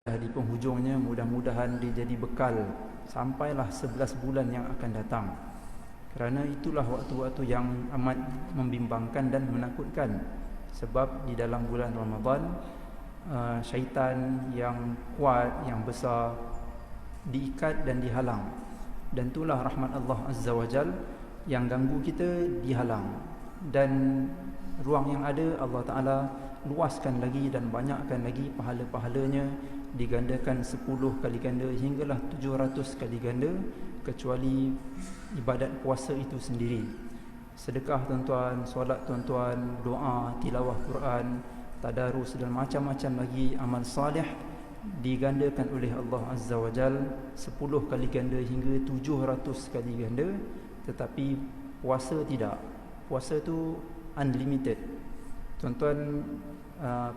di penghujungnya, mudah-mudahan dia jadi bekal sampailah 11 bulan yang akan datang. Kerana itulah waktu-waktu yang amat membimbangkan dan menakutkan. Sebab di dalam bulan Ramadan, syaitan yang kuat, yang besar diikat dan dihalang. Dan itulah rahmat Allah Azza wa Jal, yang ganggu kita dihalang. Dan ruang yang ada Allah Ta'ala luaskan lagi dan banyakkan lagi pahala-pahalanya, digandakan 10 kali ganda hinggalah 700 kali ganda, kecuali ibadat puasa itu sendiri. Sedekah tuan-tuan, solat tuan-tuan, doa, tilawah Quran, tadarus dan macam-macam lagi amal salih digandakan oleh Allah Azza wa Jal 10 kali ganda hingga 700 kali ganda. Tetapi puasa tidak. Puasa tu unlimited. Tuan-tuan,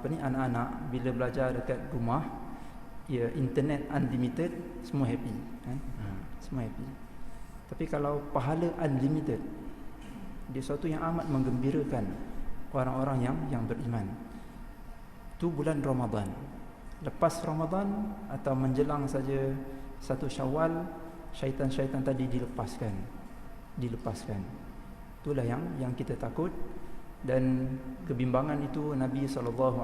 anak-anak bila belajar dekat rumah, ya, internet unlimited, semua happy kan? Semua happy. Tapi kalau pahala unlimited, dia sesuatu yang amat menggembirakan orang-orang yang beriman. Itu bulan Ramadan. Lepas Ramadan atau menjelang saja 1 Syawal, syaitan-syaitan tadi dilepaskan. Itulah yang kita takut. Dan kebimbangan itu Nabi SAW,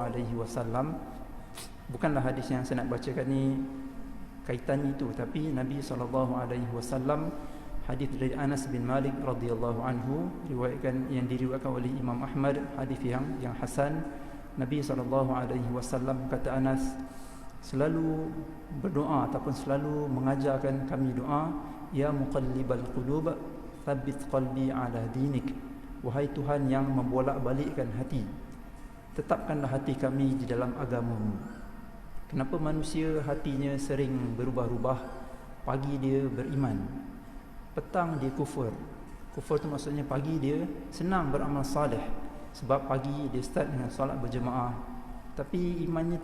bukanlah hadis yang saya nak bacakan ni kaitan itu, tapi Nabi SAW, hadis dari Anas bin Malik radhiyallahu anhu, yang diriwayatkan oleh Imam Ahmad, hadis yang hasan. Nabi SAW kata Anas selalu berdoa ataupun selalu mengajarkan kami doa, ya muqallibal qulub tsabbit qalbi ala dinik. Wahai Tuhan yang membolak-balikkan hati, tetapkanlah hati kami di dalam agamamu. Kenapa manusia hatinya sering berubah-ubah? Pagi dia beriman, petang dia kufur. Kufur tu maksudnya pagi dia senang beramal salih, sebab pagi dia start dengan solat berjemaah, tapi imannya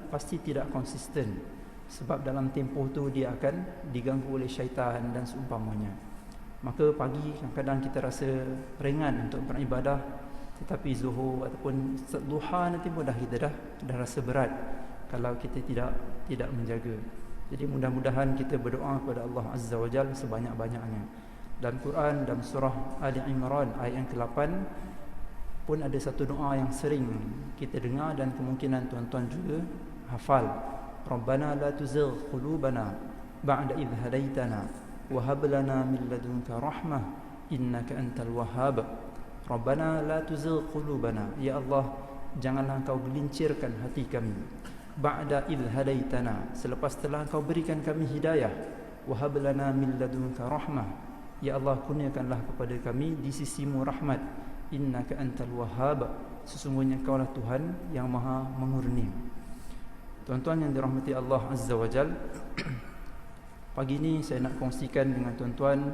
pasti tidak konsisten, sebab dalam tempoh tu dia akan diganggu oleh syaitan dan seumpamanya. Maka pagi kadang-kadang kita rasa ringan untuk beribadah, tetapi zuhur ataupun duha nanti pun kita dah rasa berat kalau kita tidak menjaga. Jadi mudah-mudahan kita berdoa kepada Allah Azza wa Jalla sebanyak-banyaknya. Dalam Quran, dalam surah Ali Imran ayat yang ke-8 pun ada satu doa yang sering kita dengar dan kemungkinan tuan-tuan juga hafal. Rabbana la tuzigh qulubana ba'da idh hadaitana wa hab lana min ladunka rahmah innaka antal wahhab. Rabbana la tuzigh qulubana, ya Allah, janganlah Engkau gelincirkan hati kami, ba'da idh hadaitana, selepas telah Engkau berikan kami hidayah, wa hab lana min ladunka rahmah, ya Allah, kurniakanlah kepada kami di sisimu rahmat, innaka antal wahhab, sesungguhnya Engkau lah Tuhan yang maha mengurni. Tuan-tuan yang dirahmati Allah Azza wa Jal, pagi ni saya nak kongsikan dengan tuan-tuan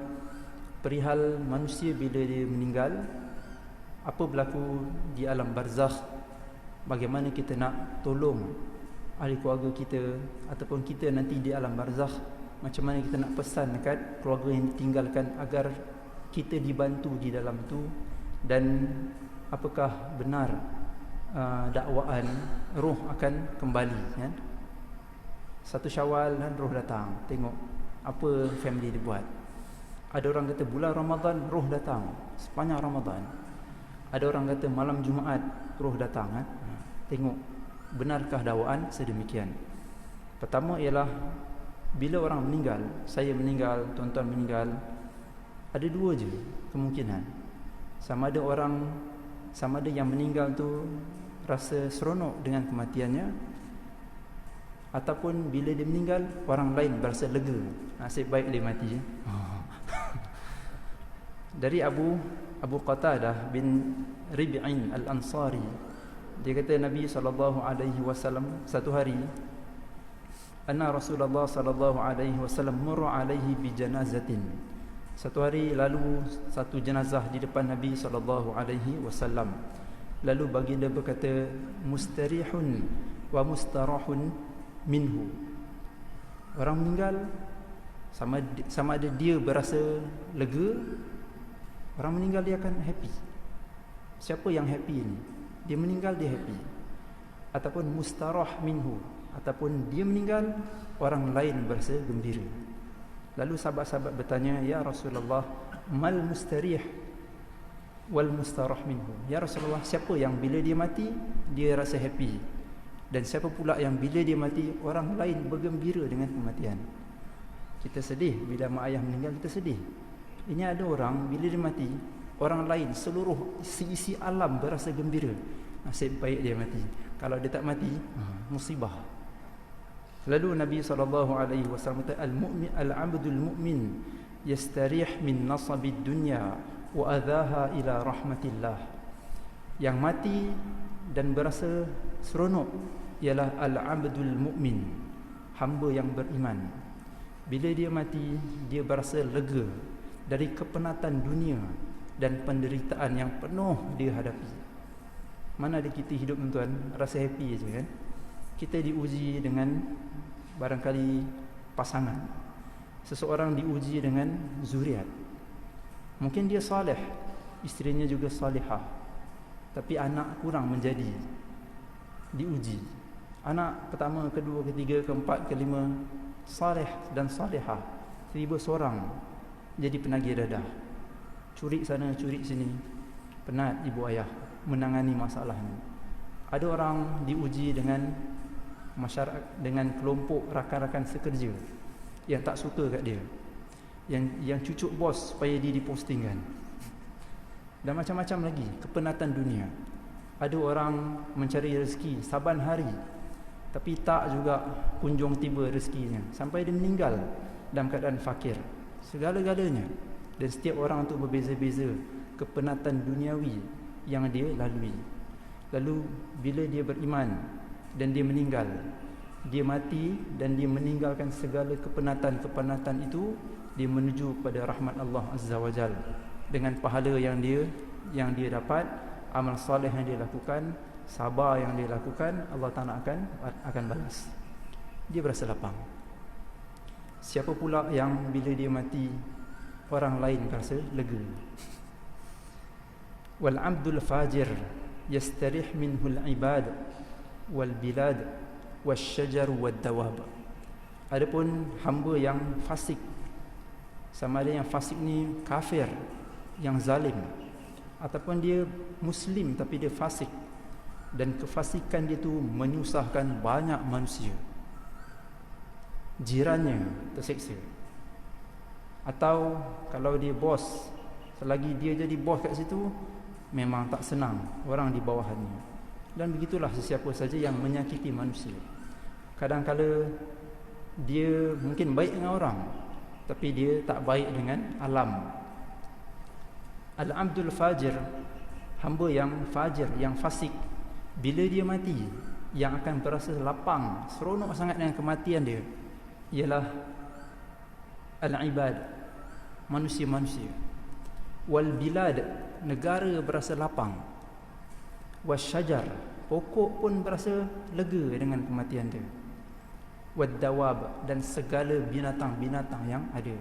perihal manusia bila dia meninggal, apa berlaku di alam barzakh, bagaimana kita nak tolong ahli keluarga kita ataupun kita nanti di alam barzakh, macam mana kita nak pesan dekat keluarga yang ditinggalkan agar kita dibantu di dalam tu. Dan apakah benar dakwaan roh akan kembali kan? 1 Syawal dan roh datang, tengok apa family dia buat. Ada orang kata bulan Ramadan roh datang sepanjang Ramadan. Ada orang kata malam Jumaat roh datang kan? Tengok benarkah dakwaan sedemikian. Pertama ialah bila orang meninggal, saya meninggal, tuan-tuan meninggal, ada dua je kemungkinan. Sama ada yang meninggal tu rasa seronok dengan kematiannya, ataupun bila dia meninggal orang lain berasa lega, nasib baik dia mati je. Dari Abu Qatadah bin Rib'in Al-Ansari, dia kata Nabi SAW satu hari, anna Rasulullah SAW murra alaihi bi janazatin. Satu hari lalu satu jenazah di depan Nabi SAW. Lalu baginda berkata, mustarihun wa mustarahun minhu. Orang meninggal sama ada dia berasa lega, orang meninggal dia akan happy. Siapa yang happy ni? Dia meninggal dia happy. Ataupun mustarah minhu, ataupun dia meninggal, orang lain berasa gembira. Lalu sahabat-sahabat bertanya, ya Rasulullah, mal mustarih wal mustarah minhu. Ya Rasulullah, siapa yang bila dia mati dia rasa happy, dan siapa pula yang bila dia mati orang lain bergembira dengan kematian? Kita sedih bila mak ayah meninggal, kita sedih. Ini ada orang bila dia mati, orang lain, seluruh isi alam berasa gembira. Nasib baik dia mati. Kalau dia tak mati, musibah. Lalu Nabi SAW kata, al-mu'min, al-'abdul mu'min yastarih min nasabid dunya wa adhaha ila rahmatillah. Yang mati dan berasa seronok ialah al-'abdul mu'min, hamba yang beriman. Bila dia mati, dia berasa lega dari kepenatan dunia dan penderitaan yang penuh dia hadapi. Mana ada kita hidup tuan, rasa happy je kan? Kita diuji dengan barangkali pasangan. Seseorang diuji dengan zuriat. Mungkin dia salih, isterinya juga salihah, tapi anak kurang menjadi, diuji. Anak pertama, kedua, ketiga, keempat, kelima salih dan salihah, tiba seorang jadi penagih dadah, curi sana curi sini, penat ibu ayah menangani masalah ni. Ada orang diuji dengan masyarakat, dengan kelompok rakan-rakan sekerja yang tak suka kat dia, yang cucuk bos supaya dia dipostingkan, dan macam-macam lagi kepenatan dunia. Ada orang mencari rezeki saban hari, tapi tak juga kunjung tiba rezekinya, sampai dia meninggal dalam keadaan fakir. Segala-galanya, dan setiap orang tu berbeza-beza kepenatan duniawi yang dia lalui. Lalu bila dia beriman dan dia meninggal, dia mati dan dia meninggalkan segala kepenatan-kepenatan itu, dia menuju kepada rahmat Allah Azza wa Jal dengan pahala yang dia dapat, amal soleh yang dia lakukan, sabar yang dia lakukan, Allah Ta'ala akan balas. Dia berasa lapang. Siapa pula yang bila dia mati orang lain berasa lega? Wal 'abdul fajir yastarih minhu al-ibad wal bilad wasyajar wad dawab. Adapun hamba yang fasik, sama ada yang fasik ni kafir, yang zalim, ataupun dia muslim tapi dia fasik, dan kefasikan dia tu menyusahkan banyak manusia, jirannya terseksa. Atau kalau dia bos, selagi dia jadi bos kat situ, memang tak senang orang di bawahannya. Dan begitulah sesiapa saja yang menyakiti manusia. Kadang-kala dia mungkin baik dengan orang, tapi dia tak baik dengan alam. Al-'abdul fajir, hamba yang fajir, yang fasik, bila dia mati, yang akan berasa lapang, seronok sangat dengan kematian dia ialah al-ibad, manusia-manusia. Wal bilad, negara berasa lapang. Wasyajar, pokok pun berasa lega dengan kematian dia. Wad dawab, dan segala binatang-binatang yang ada.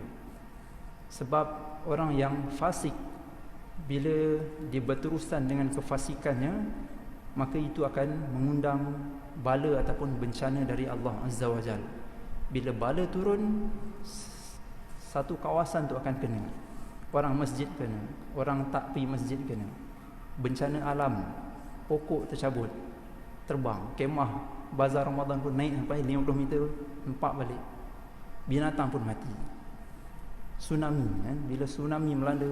Sebab orang yang fasik, bila dia berterusan dengan kefasikannya, maka itu akan mengundang bala ataupun bencana dari Allah Azza wa Jal. Bila bala turun, satu kawasan tu akan kena. Orang masjid kena, orang tak pergi masjid kena. Bencana alam, pokok tercabut, terbang, kemah bazar Ramadan pun naik sampai 50 meter, empat balik. Binatang pun mati. Tsunami, bila tsunami melanda,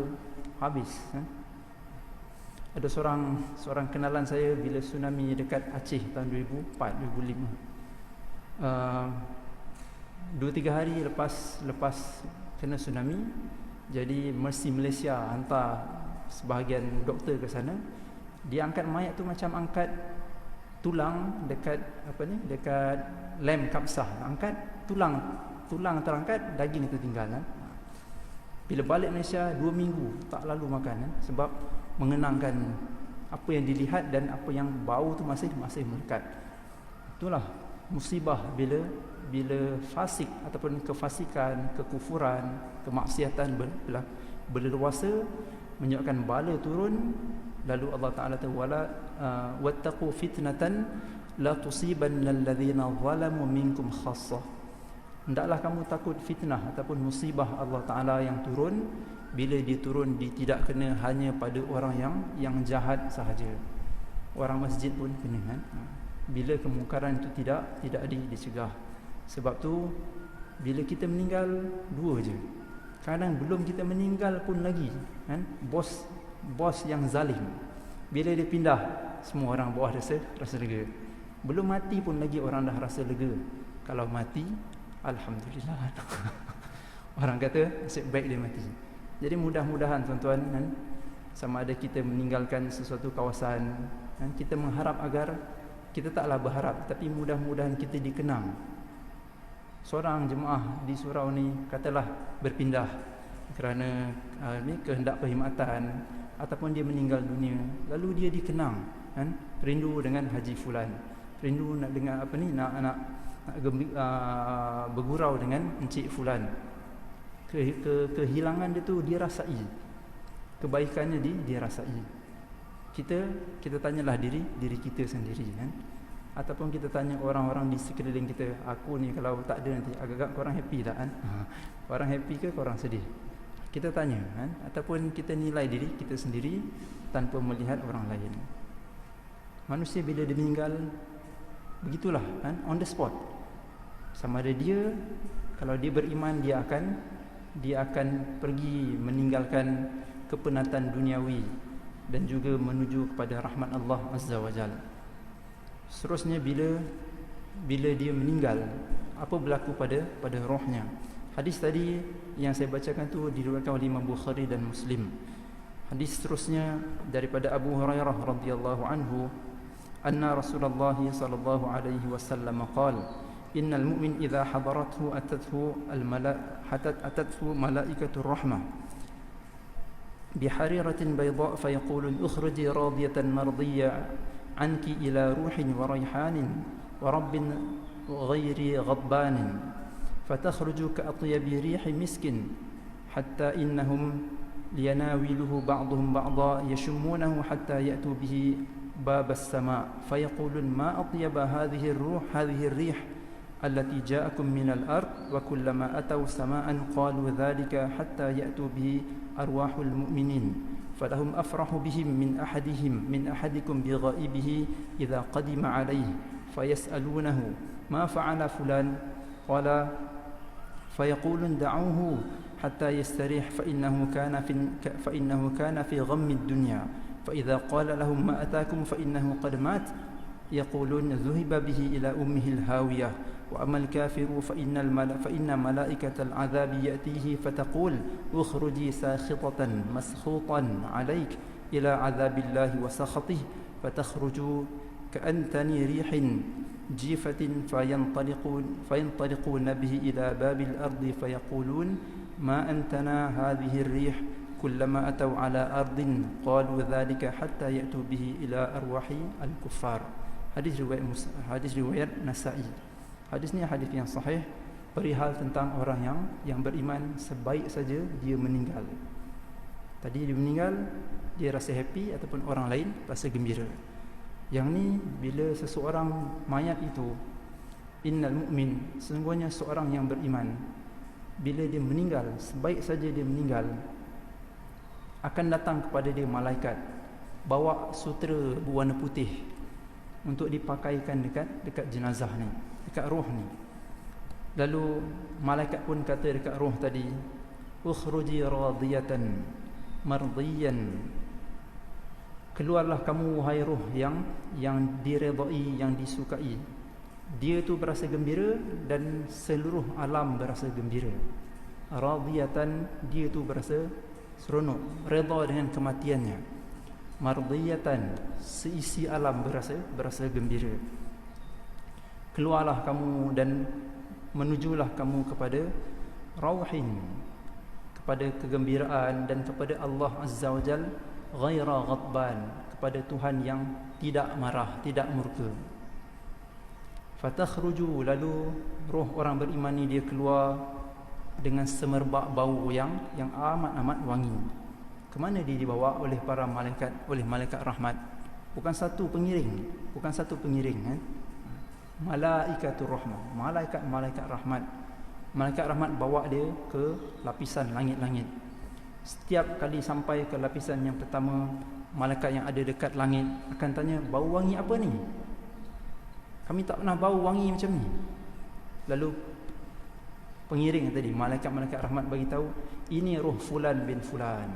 habis. Ada seorang kenalan saya, bila tsunami dekat Aceh tahun 2004, 2005, 2-3 hari lepas kena tsunami, jadi Mercy Malaysia hantar sebahagian doktor ke sana. Dia angkat mayat tu macam angkat tulang dekat dekat lem kapsah. Angkat tulang terangkat, daging tertinggal. Bila balik Malaysia 2 minggu tak lalu makan, sebab mengenangkan apa yang dilihat dan apa yang bau tu masih melekat. Itulah musibah bila fasik ataupun kefasikan, kekufuran, kemaksiatan berleluasa, menyebabkan bala turun. Lalu Allah Ta'ala kata, wala wattaqu fitnatan la tusibannal ladzina zalamu minkum khassah. Hendaklah kamu takut fitnah ataupun musibah Allah Taala yang turun. Bila dia turun, dia tidak kena hanya pada orang yang jahat sahaja. Orang masjid pun kena kan. Bila kemungkaran itu tidak dicegah. Sebab tu bila kita meninggal dua je. Kadang belum kita meninggal pun lagi kan, bos yang zalim. Bila dia pindah, semua orang bawah rasa lega. Belum mati pun lagi orang dah rasa lega. Kalau mati, alhamdulillah. Orang kata nasib baik dia mati. Jadi mudah-mudahan tuan-tuan kan, sama ada kita meninggalkan sesuatu kawasan kan, kita mengharap agar kita taklah berharap, tapi mudah-mudahan kita dikenang. Seorang jemaah di surau ni katalah berpindah kerana kehendak perkhidmatan ataupun dia meninggal dunia, lalu dia dikenang kan, rindu dengan Haji Fulan, rindu nak dengan nak bergurau dengan Encik Fulan. Kehilangan dia tu dia rasai, kebaikannya dia rasai. Kita tanyalah diri kita sendiri kan, ataupun kita tanya orang-orang di sekeliling kita, aku ni kalau tak ada nanti agak-agak korang happy tak kan? Korang happy ke korang sedih? Kita tanya kan, ataupun kita nilai diri kita sendiri tanpa melihat orang lain. Manusia bila dia meninggal begitulah kan, on the spot. Sama ada dia, kalau dia beriman, dia akan pergi meninggalkan kepenatan duniawi dan juga menuju kepada rahmat Allah Azza wa Jalla. Seterusnya bila dia meninggal, apa berlaku pada rohnya? Hadis tadi yang saya bacakan tu diriwayatkan oleh Imam Bukhari dan Muslim. Hadis seterusnya daripada Abu Hurairah radhiyallahu anhu, anna Rasulullah sallallahu alaihi wasallam qala, innal mu'min idza hadarathu atathu malaikatur rahmah bihariratin bayda fayaqulun ukhruji radiyatan mardiyya anki ila ruhin wa rayhanin wa rabbin ghairi ghadbanin fatakhruju ka'atyabi rihi miskin hatta innahum liyanawiluhu ba'dhum ba'dha yashumunahu hatta ya'tu bihi bab as-sama' fayaqulun ma atyaba hadhihi ar-ruh hadhihi ar-rih التي جاءكم من الأرض وكلما أتوا سماء قالوا ذلك حتى يأتوا به أرواح المؤمنين فلهم أفرح بهم من أحدكم بغائبه إذا قدم عليه فيسألونه ما فعل فلان قال فيقولون دعوه حتى يستريح فإنه كان في غم الدنيا فإذا قال لهم ما أتاكم فإنه قد مات يقولون ذهب به إلى أمه الهاوية وأما الكافر فإن ملائكة العذاب يأتيه فتقول اخرجي ساخطة مسخوطا عليك إلى عذاب الله وسخطه فتخرج كأنتني ريح جيفة فينطلقون به إلى باب الأرض فيقولون ما أنتنا هذه الريح كلما أتوا على أرض قالوا ذلك حتى يأتوا به إلى أرواح الكفار. Hadis riwayat Nasa'i. Hadis ni hadis yang sahih perihal tentang orang yang beriman sebaik saja dia meninggal. Tadi dia meninggal, dia rasa happy ataupun orang lain rasa gembira. Yang ni bila seseorang mayat itu, innal mu'min, sesungguhnya seorang yang beriman bila dia meninggal, sebaik saja dia meninggal, akan datang kepada dia malaikat bawa sutera berwarna putih untuk dipakaikan dekat jenazah ni, dekat roh ni. Lalu malaikat pun kata dekat roh tadi, ukhruji radiyatan mardiyan, keluarlah kamu wahai roh yang diredai, yang disukai. Dia tu berasa gembira dan seluruh alam berasa gembira. Radiyatan, dia tu berasa seronok, redha dengan kematiannya. Mardiyatan, seisi alam berasa gembira. Keluarlah kamu dan menujulah kamu kepada rauhin, kepada kegembiraan dan kepada Allah Azza wa Jal, ghaira ghadban, kepada Tuhan yang tidak marah, tidak murka. Fatakhruju, lalu roh orang beriman ni dia keluar dengan semerbak bau yang amat wangi. Kemana dia dibawa oleh para malaikat, oleh malaikat rahmat? Bukan satu pengiring kan? malaikatur rahmah, malaikat rahmat. Malaikat rahmat bawa dia ke lapisan langit-langit. Setiap kali sampai ke lapisan yang pertama, malaikat yang ada dekat langit akan tanya, bau wangi apa ni? Kami tak pernah bau wangi macam ni. Lalu pengiring tadi, malaikat-malaikat rahmat bagi tahu, ini roh fulan bin fulan.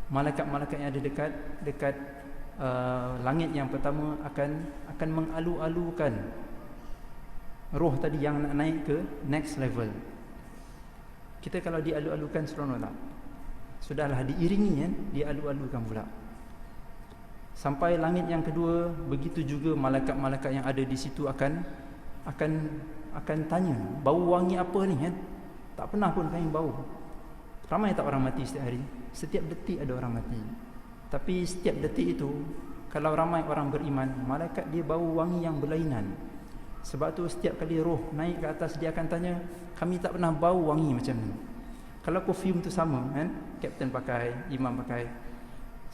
Malaikat-malaikat yang ada dekat langit yang pertama akan mengalu-alukan roh tadi yang nak naik ke next level. Kita kalau dialu-alukan seronok tak? Sudahlah diiringi kan, dialu-alukan pula. Sampai langit yang kedua, begitu juga malaikat-malaikat yang ada di situ akan tanya, bau wangi apa ni kan? Tak pernah pun kami bau. Ramai tak orang mati setiap hari? Setiap detik ada orang mati. Tapi setiap detik itu, kalau ramai orang beriman, malaikat dia bau wangi yang berlainan. Sebab tu setiap kali roh naik ke atas, dia akan tanya, kami tak pernah bau wangi macam ni. Kalau perfume tu sama kan, kapten pakai, imam pakai,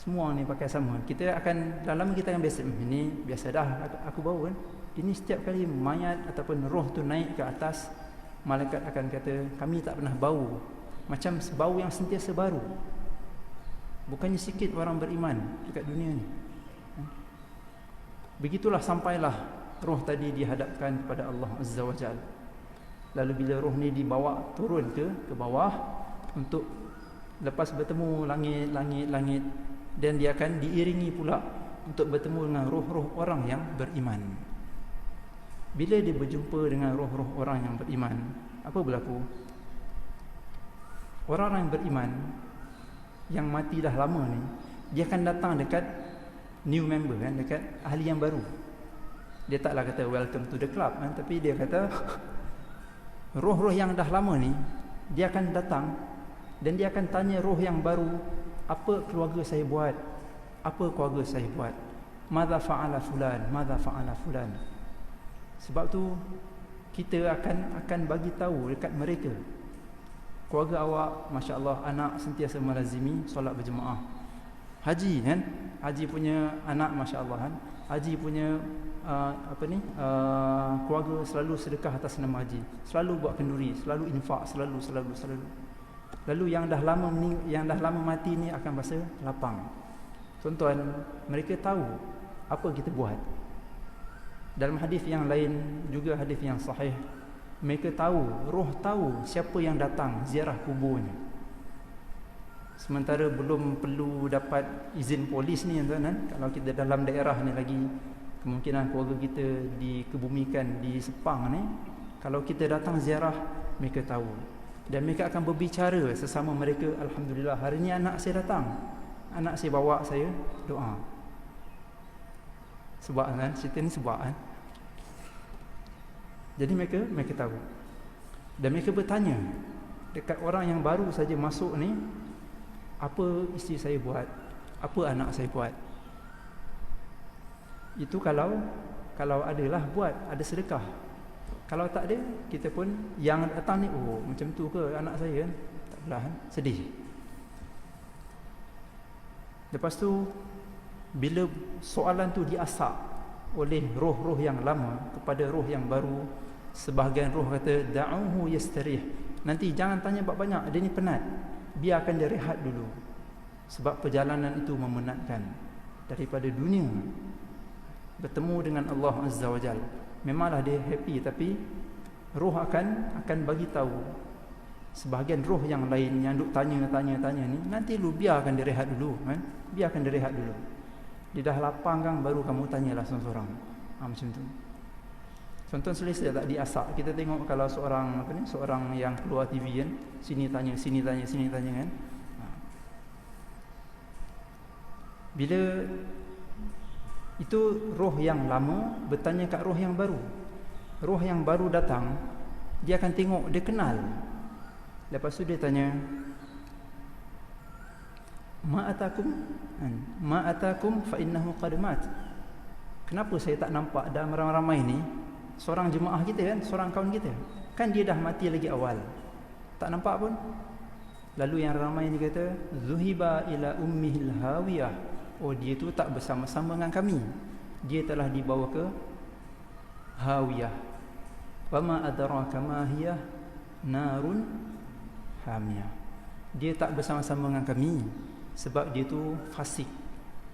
semua ni pakai sama, kita akan lama-lama kita akan biasa, ini biasa dah aku bau kan. Ini setiap kali mayat ataupun roh tu naik ke atas, malaikat akan kata, kami tak pernah bau macam bau yang sentiasa baru. Bukannya sikit orang beriman dekat dunia ni. Begitulah sampailah roh tadi dihadapkan kepada Allah Azza wa Jalla. Lalu bila roh ni dibawa turun ke bawah untuk lepas bertemu langit, dan dia akan diiringi pula untuk bertemu dengan roh-roh orang yang beriman. Bila dia berjumpa dengan roh-roh orang yang beriman, apa berlaku? Orang-orang yang beriman yang mati dah lama ni, dia akan datang dekat new member kan, dekat ahli yang baru. Dia taklah kata welcome to the club kan, tapi dia kata roh-roh yang dah lama ni, dia akan datang dan dia akan tanya roh yang baru, apa keluarga saya buat? Apa keluarga saya buat? Madza fa'ala fulan? Madza fa'ala fulan? Sebab tu kita akan bagi tahu dekat mereka, keluarga awak masya-Allah anak sentiasa melazimi solat berjemaah. Haji kan? Haji punya anak masya-Allah kan? Haji punya keluarga selalu sedekah atas nama haji, selalu buat kenduri, selalu infak, selalu. Lalu yang dah lama mati ni akan rasa lapang. Tuan-tuan, mereka tahu apa kita buat. Dalam hadis yang lain, juga hadis yang sahih, mereka tahu, roh tahu siapa yang datang ziarah kuburnya. Sementara belum perlu dapat izin polis ni tuan-tuan. Kalau kita dalam daerah ni lagi, kemungkinan keluarga kita dikebumikan di Sepang ni, kalau kita datang ziarah, mereka tahu. Dan mereka akan berbicara sesama mereka, alhamdulillah hari ni anak saya datang, anak saya bawa saya doa. Sebab kan, cerita ni sebab kan. Jadi mereka tahu. Dan mereka bertanya dekat orang yang baru saja masuk ni, apa isteri saya buat, apa anak saya buat. Itu kalau adalah buat, ada sedekah. Kalau tak ada, kita pun yang datang ni, oh macam tu ke anak saya kan? Tak apalah, sedih. Lepas tu, bila soalan tu diasak oleh roh-roh yang lama kepada roh yang baru, sebahagian roh kata, da'uhu yastarih. Nanti jangan tanya banyak, dia ni penat. Biarkan dia rehat dulu. Sebab perjalanan itu memenatkan daripada dunia. Bertemu dengan Allah Azza wa Jalla. Memanglah dia happy, tapi roh akan bagi tahu. Sebahagian roh yang lain yang duk tanya ni, nanti lu biarkan dia rehat dulu kan? Biarkan dia rehat dulu. Dia dah lapang kan, baru kamu tanyalah seorang-seorang. Macam tu. Contoh selesa tak diasak. Kita tengok kalau seorang yang keluar TV kan, sini tanya kan. Bila itu roh yang lama bertanya kat roh yang baru. Roh yang baru datang, dia akan tengok, dia kenal. Lepas tu dia tanya, ma atakum fa innahu qad mat. Kenapa saya tak nampak dalam ramai-ramai ni seorang jemaah kita kan, seorang kawan kita? Kan dia dah mati lagi awal. Tak nampak pun. Lalu yang ramai ni kata, zuhiba ila ummihil hawiyah. Oh, dia tu tak bersama-sama dengan kami. Dia telah dibawa ke hawiyah. Wama adraka ma hiya narun hamiyah. Dia tak bersama-sama dengan kami sebab dia tu fasik.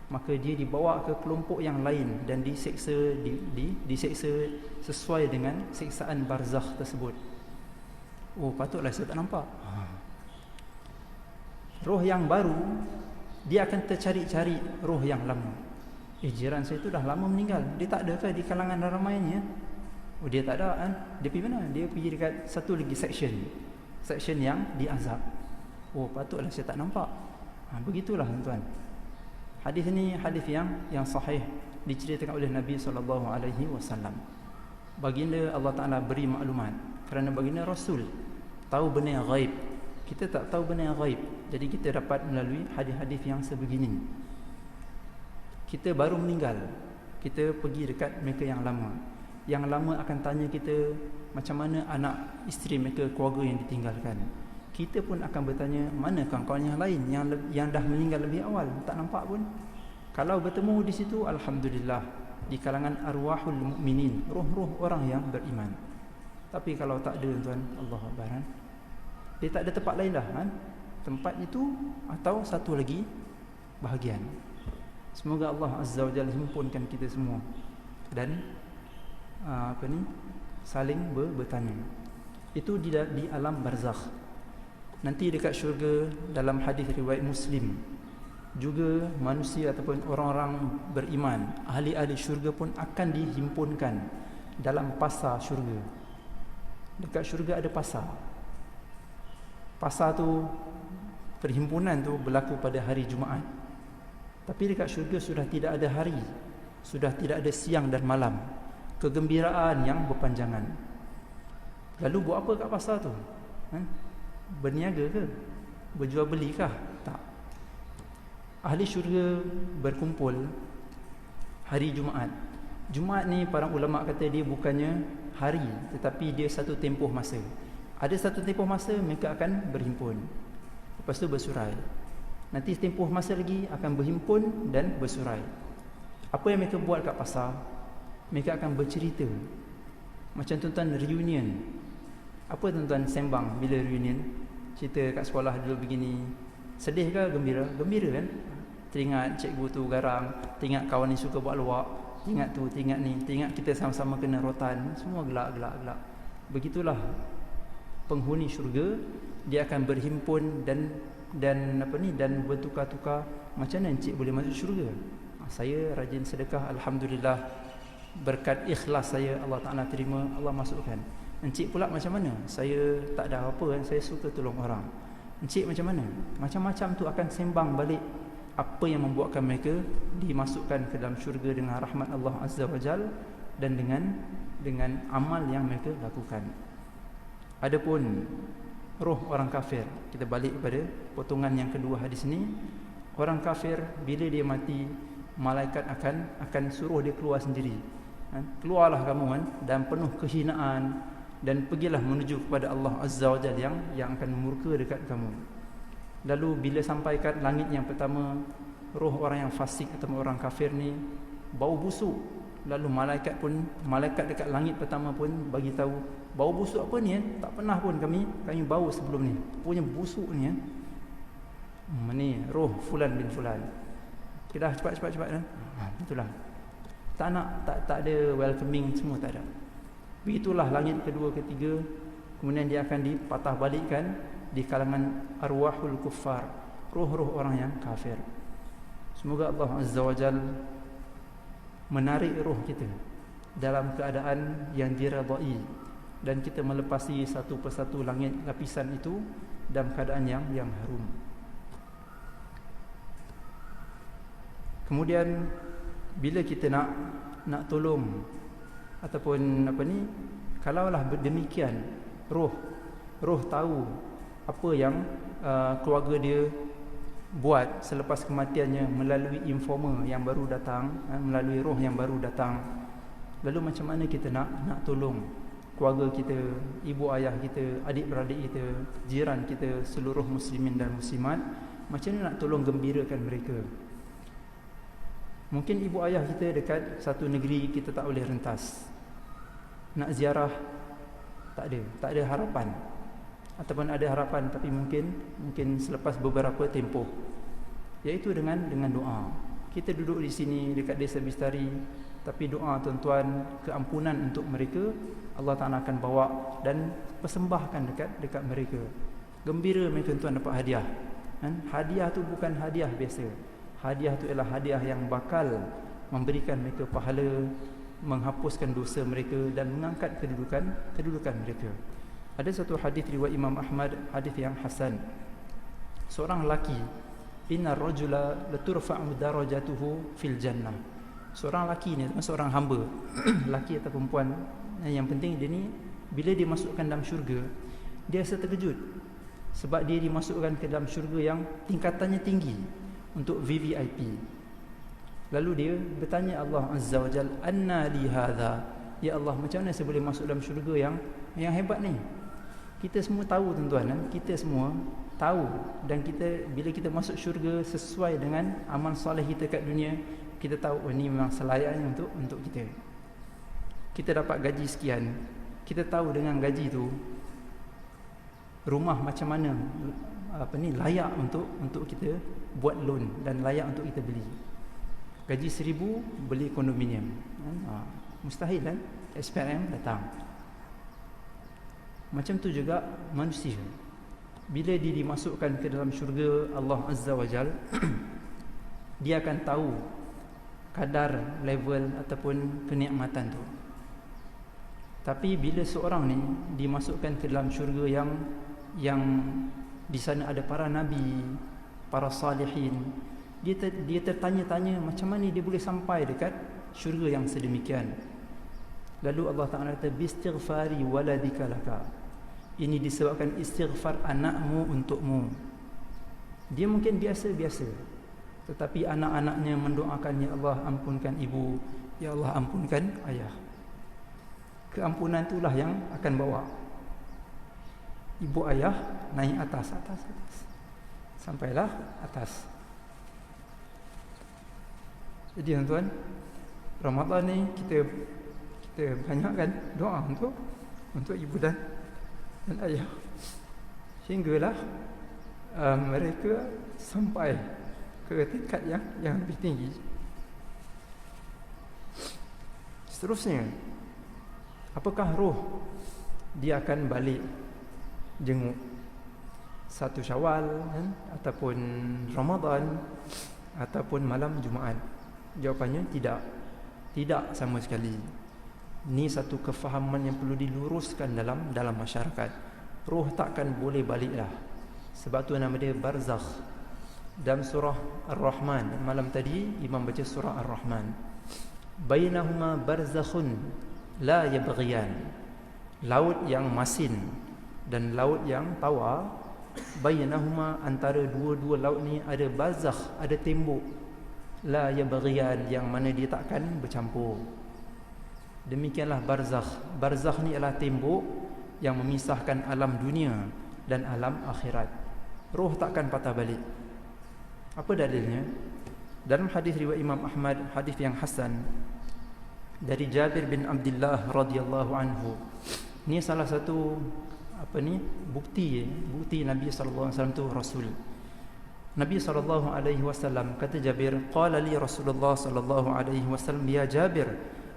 Maka dia dibawa ke kelompok yang lain dan diseksa diseksa sesuai dengan siksaan barzakh tersebut. Oh, patutlah saya tak nampak. Roh yang baru dia akan tercari-cari roh yang lama. Jiran saya tu dah lama meninggal. Dia tak ada ke di kalangan ramainya? Oh, dia tak ada kan? Dia pergi mana? Dia pergi dekat satu lagi section yang diazab. Oh, patutlah saya tak nampak. Begitulah tuan-tuan. Hadis ni hadis yang sahih diceritakan oleh Nabi SAW. Baginda Allah Ta'ala beri maklumat kerana baginda Rasul tahu benda yang ghaib. Kita tak tahu benda yang ghaib. Jadi kita dapat melalui hadis-hadis yang sebegini. Kita baru meninggal, kita pergi dekat mereka yang lama. Yang lama akan tanya kita macam mana anak isteri mereka, keluarga yang ditinggalkan. Kita pun akan bertanya, mana kawan-kawan yang lain yang dah meninggal lebih awal, tak nampak pun. Kalau bertemu di situ, alhamdulillah, di kalangan arwahul mukminin, roh-roh orang yang beriman. Tapi kalau tak ada tuan, Allahu Akbar, dia tak ada tempat lain dah kan? Tempat itu atau satu lagi bahagian. Semoga Allah Azza wa Jalla himpunkan kita semua dan saling bertanya. Itu di alam barzakh. Nanti dekat syurga, dalam hadis riwayat Muslim, juga manusia ataupun orang-orang beriman, ahli-ahli syurga pun akan dihimpunkan dalam pasar syurga. Dekat syurga ada pasar. Pasar tu, perhimpunan tu berlaku pada hari Jumaat. Tapi dekat syurga sudah tidak ada hari, sudah tidak ada siang dan malam. Kegembiraan yang berpanjangan. Lalu buat apa kat pasar tu? Berniaga ke? Berjual beli kah? Tak. Ahli syurga berkumpul hari Jumaat. Jumaat ni para ulama kata dia bukannya hari, tetapi dia satu tempoh masa. Ada satu tempoh masa mereka akan berhimpun. Lepas tu bersurai. Nanti tempoh masa lagi akan berhimpun dan bersurai. Apa yang mereka buat kat pasar? Mereka akan bercerita. Macam tuan-tuan reunion. Apa tuan-tuan sembang bila reunion? Cerita kat sekolah dulu begini. Sedih ke gembira? Gembira kan? Teringat cikgu tu garang, teringat kawan ni suka buat luak, teringat tu, teringat ni, teringat kita sama-sama kena rotan. Semua gelak. Begitulah penghuni syurga, dia akan berhimpun dan bertukar-tukar. Macam mana encik boleh masuk syurga? Saya rajin sedekah, alhamdulillah. Berkat ikhlas saya, Allah Ta'ala terima, Allah masukkan. Encik pula macam mana? Saya tak ada apa, saya suka tolong orang. Encik macam mana? Macam-macam tu akan sembang balik apa yang membuatkan mereka dimasukkan ke dalam syurga dengan rahmat Allah Azza wa Jal dan dengan amal yang mereka lakukan. Adapun roh orang kafir, kita balik kepada potongan yang kedua hadis ni. Orang kafir bila dia mati, malaikat akan suruh dia keluar sendiri. Keluarlah kamu dan penuh kehinaan dan pergilah menuju kepada Allah Azza wa Jalla yang akan murka dekat kamu. Lalu bila sampai kat langit yang pertama, roh orang yang fasik atau orang kafir ni bau busuk. Lalu malaikat dekat langit pertama pun bagi tahu, bau busuk apa ni? Tak pernah pun kami bau sebelum ni. Punya busuk ni ni roh fulan bin fulan. Kita cepat kan? Itulah. Tak ada welcoming, semua tak ada. Begitulah langit kedua, ketiga. Kemudian dia akan dipatah balikkan di kalangan arwahul kuffar, roh-roh orang yang kafir. Semoga Allah Azza wa Jal menarik roh kita dalam keadaan yang diredai dan kita melepasi satu persatu langit lapisan itu dalam keadaan yang harum. Kemudian bila kita nak tolong ataupun kalaulah demikian, roh tahu apa yang keluarga dia buat selepas kematiannya melalui informer yang baru datang, melalui roh yang baru datang. Lalu macam mana kita nak tolong keluarga kita, ibu ayah kita, adik-beradik kita, jiran kita, seluruh muslimin dan muslimat? Macam mana nak tolong gembirakan mereka? Mungkin ibu ayah kita dekat satu negeri kita tak boleh rentas. nak ziarah, tak ada harapan, ataupun ada harapan tapi mungkin selepas beberapa tempoh, iaitu dengan doa. Kita duduk di sini dekat Desa Bistari, tapi doa tuan-tuan keampunan untuk mereka Allah Ta'ala akan bawa dan persembahkan dekat mereka. Gembira mereka tuan dapat hadiah. Hadiah tu bukan hadiah biasa. Hadiah tu ialah hadiah yang bakal memberikan mereka pahala, menghapuskan dosa mereka dan mengangkat kedudukan mereka. Ada satu hadis riwayat Imam Ahmad, hadis yang hasan. Seorang lelaki, inna rajula laturfa'u darajatuhu fil jannah. Seorang lelaki ni, seorang hamba, lelaki atau perempuan, yang penting dia ni bila dimasukkan dalam syurga, dia rasa terkejut sebab dia dimasukkan ke dalam syurga yang tingkatannya tinggi untuk VVIP. Lalu dia bertanya Allah Azza wa Jal, anna li hadha, ya Allah, macam mana saya boleh masuk dalam syurga yang hebat ni? Kita semua tahu tuan-tuan, kita semua tahu, dan bila kita masuk syurga sesuai dengan amal soleh kita kat dunia, kita tahu ini memang selayaknya untuk kita. Kita dapat gaji sekian, kita tahu dengan gaji tu rumah macam mana layak untuk kita buat loan dan layak untuk kita beli. Gaji 1,000 beli kondominium, mustahil kan? SPM datang. Macam tu juga manusia, bila dia dimasukkan ke dalam syurga Allah Azza wa Jal, dia akan tahu kadar level ataupun kenikmatan tu. Tapi bila seorang ni dimasukkan ke dalam syurga yang di sana ada para nabi, para salihin, dia tertanya-tanya macam mana dia boleh sampai dekat syurga yang sedemikian. Lalu Allah Ta'ala kata, bistighfari waladika laka. Ini disebabkan istighfar anakmu untukmu. Dia mungkin biasa-biasa, tetapi anak-anaknya mendoakan, ya Allah ampunkan ibu, ya Allah ampunkan ayah. Keampunan itulah yang akan bawa ibu ayah naik atas sampailah atas. Jadi tuan-tuan, Ramadan ni kita banyakkan doa untuk ibu dan ayah, sehinggalah mereka sampai ke tingkat yang lebih tinggi. Seterusnya, apakah roh dia akan balik jenguk 1 Syawal ataupun Ramadan ataupun malam Jumaat? Jawapannya tidak sama sekali. Ini satu kefahaman yang perlu diluruskan dalam masyarakat. Roh takkan boleh baliklah, sebab tu nama dia barzakh. Dalam surah Ar-Rahman, malam tadi Imam baca surah Ar-Rahman, bainahuma barzakhun la yabghiyan. Laut yang masin dan laut yang tawar, bainahuma, antara dua laut ni ada barzakh, ada tembok, la yabghiyan, yang mana dia takkan bercampur. Demikianlah barzakh. Barzakh ni adalah tembok yang memisahkan alam dunia dan alam akhirat. Roh takkan patah balik. Apa dalilnya? Dalam hadis riwayat Imam Ahmad, hadis yang hasan, dari Jabir bin Abdullah radhiyallahu anhu. Ini salah satu bukti Nabi sallallahu alaihi wasallam tu rasul. Nabi sallallahu alaihi wasallam kata Jabir, qala li Rasulullah sallallahu alaihi wasallam, ya Jabir,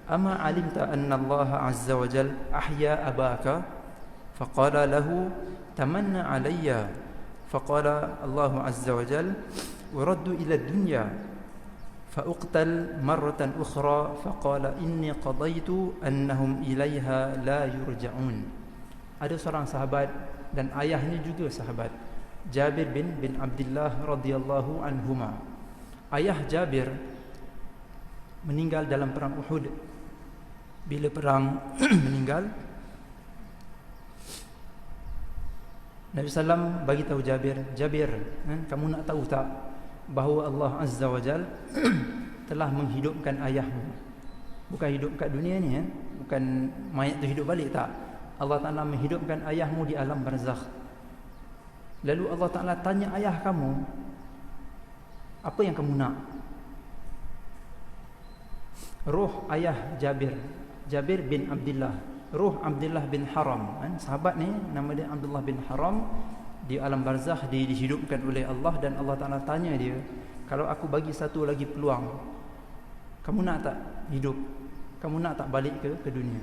ama alimta anna Allah azza wa jal ahya abaka? Faqala lahu tamanna alayya. Faqala Allah azza wa jal uraddu ila dunya fauqtal marratan ukhra. Faqala inni qadaitu annahum ilaiha la yurja'un. Ada seorang sahabat dan ayahnya juga sahabat, Jabir bin Abdullah radhiyallahu anhuma. Ayah Jabir meninggal dalam perang Uhud. Bila perang meninggal, Nabi SAW bagi tahu Jabir, kamu nak tahu tak bahawa Allah Azza wa Jal telah menghidupkan ayahmu? Bukan hidup kat dunia ni, bukan mayat tu hidup balik, tak. Allah Ta'ala menghidupkan ayahmu di alam barzakh. Lalu Allah Ta'ala tanya ayah kamu, apa yang kamu nak? Roh ayah Jabir bin Abdullah Roh Abdullah bin Haram, kan? Sahabat ni nama dia Abdullah bin Haram, di alam barzakh dia dihidupkan oleh Allah, dan Allah Ta'ala tanya dia, kalau aku bagi satu lagi peluang, kamu nak tak hidup? Kamu nak tak balik ke dunia?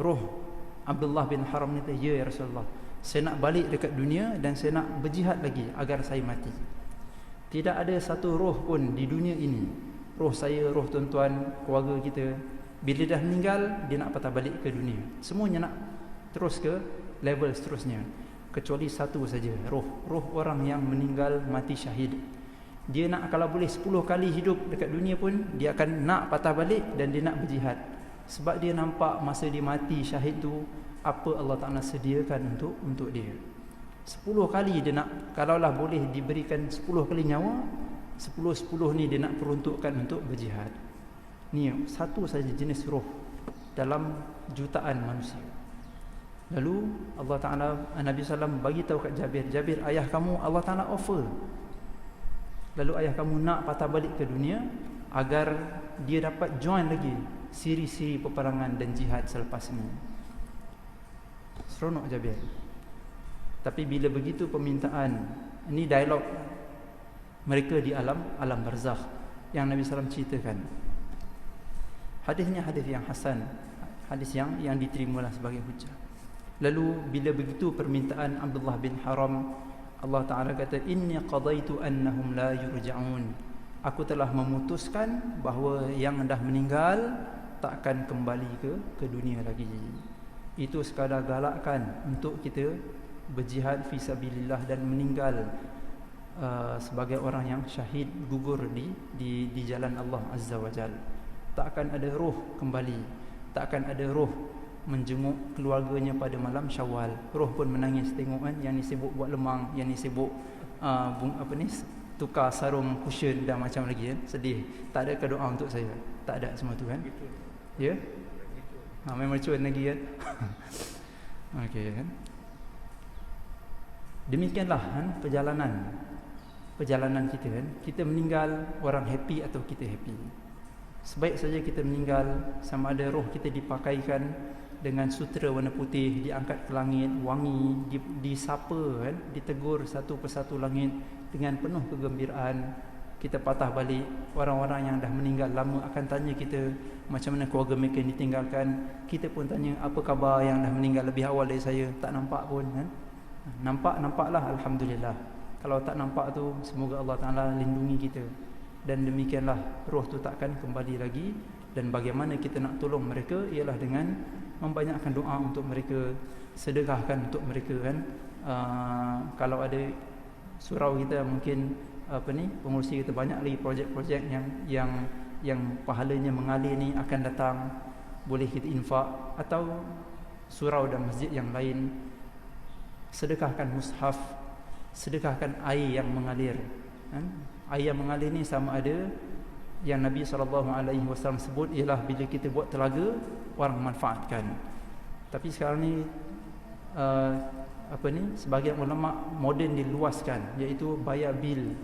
Roh Abdullah bin Haram ni kata, ya Rasulullah, saya nak balik dekat dunia dan saya nak berjihad lagi agar saya mati. Tidak ada satu roh pun di dunia ini, roh saya, roh tuan-tuan, keluarga kita, bila dah meninggal, dia nak patah balik ke dunia. Semuanya nak terus ke level seterusnya, kecuali satu saja, roh orang yang meninggal mati syahid. Dia nak, kalau boleh 10 kali hidup dekat dunia pun, dia akan nak patah balik dan dia nak berjihad. Sebab dia nampak masa dia mati syahid tu, apa Allah Ta'ala sediakan untuk dia. 10 kali dia nak, kalaulah boleh diberikan 10 kali nyawa, 10 ni dia nak peruntukkan untuk berjihad. Ni satu saja jenis roh dalam jutaan manusia. Lalu Allah Ta'ala, Nabi SAW bagi tahu kat Jabir, ayah kamu Allah Ta'ala offer. Lalu ayah kamu nak patah balik ke dunia agar dia dapat join lagi siri-siri peperangan dan jihad selepas ini. Seronok Jabir. Tapi bila begitu permintaan, ini dialog mereka di alam barzakh yang Nabi SAW ceritakan. Hadisnya hadis yang hasan, hadis yang diterimalah sebagai hujah. Lalu bila begitu permintaan Abdullah bin Haram, Allah Ta'ala kata, inni qadaitu annahum la yurja'un, aku telah memutuskan bahawa yang dah meninggal takkan kembali ke dunia lagi. Itu sekadar galakkan untuk kita berjihad fi sabilillah dan meninggal sebagai orang yang syahid, gugur di jalan Allah Azza wa Jal. Takkan ada roh kembali, takkan ada roh menjenguk keluarganya pada malam Syawal. Roh pun menangis tengok kan, yang ni sibuk buat lemang, yang ni sibuk tukar sarung cushion dan macam lagi kan. Sedih. Tak ada ke doa untuk saya? Tak ada semua tu kan. Ya? Memang cuan lagi kan. Okey kan. Demikianlah kan perjalanan kita kan. Kita meninggal, orang happy atau kita happy. Sebaik saja kita meninggal, sama ada roh kita dipakaikan dengan sutera warna putih, diangkat ke langit, wangi, disapa kan, ditegur satu persatu langit dengan penuh kegembiraan. Kita patah balik, orang-orang yang dah meninggal lama akan tanya kita macam mana keluarga mereka yang ditinggalkan. Kita pun tanya, apa khabar yang dah meninggal lebih awal dari saya? Tak nampak pun kan. Nampaklah, alhamdulillah. Kalau tak nampak tu, semoga Allah Ta'ala lindungi kita. Dan demikianlah roh tu takkan kembali lagi. Dan bagaimana kita nak tolong mereka ialah dengan membanyakkan doa untuk mereka, sedekahkan untuk mereka kan. Kalau ada surau kita, mungkin pengurusi kita banyak lagi projek-projek yang pahalanya mengalir ni akan datang, boleh kita infak. Atau surau dan masjid yang lain, sedekahkan mushaf, sedekahkan air yang mengalir kan? Air yang mengalir ni sama ada yang Nabi SAW sebut ialah bila kita buat telaga, orang manfaatkan. Tapi sekarang ni sebahagian ulama moden diluaskan, iaitu bayar bil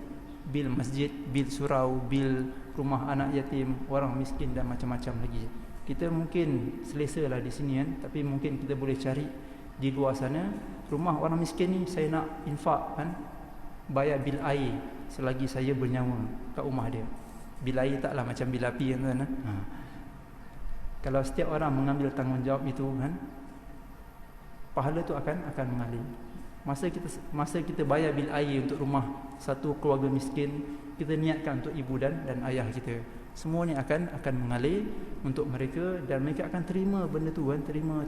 masjid, bil surau, bil rumah anak yatim, orang miskin dan macam-macam lagi. Kita mungkin selesa lah di sini kan, tapi mungkin kita boleh cari di luar sana rumah orang miskin ni, saya nak infak kan, bayar bil air selagi saya bernyawa kat rumah dia. Bil air taklah macam bil api kan. Kalau setiap orang mengambil tanggungjawab itu kan, pahala tu akan mengalir. Masa kita bayar bil air untuk rumah satu keluarga miskin, kita niatkan untuk ibu dan ayah kita. Semua ni akan mengalir untuk mereka, dan mereka akan terima benda tu kan, terima,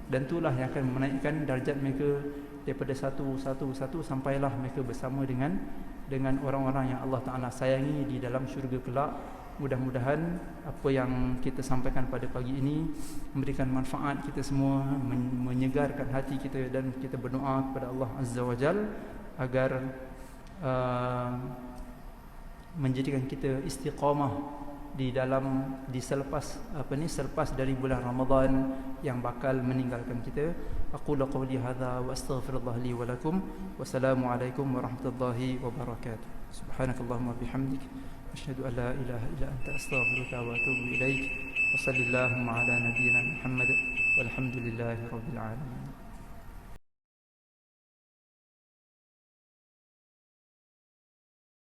dan itulah yang akan menaikkan darjat mereka daripada satu sampailah mereka bersama dengan orang-orang yang Allah Ta'ala sayangi di dalam syurga kelak. Mudah-mudahan apa yang kita sampaikan pada pagi ini memberikan manfaat kita semua, menyegarkan hati kita, dan kita berdoa kepada Allah Azza wa Jal agar menjadikan kita istiqamah selepas dari bulan Ramadan yang bakal meninggalkan kita. Aqulu qawli hadza wa astaghfirullah li wa lakum. Wassalamualaikum warahmatullahi wabarakatuh. Subhanakallahumma bihamdik, asyhadu an la ilaha illa anta, astaghfiruka wa atubu ilaik. wa sallallahu ala nabiyyina Muhammad walhamdulillahi rabbil alamin.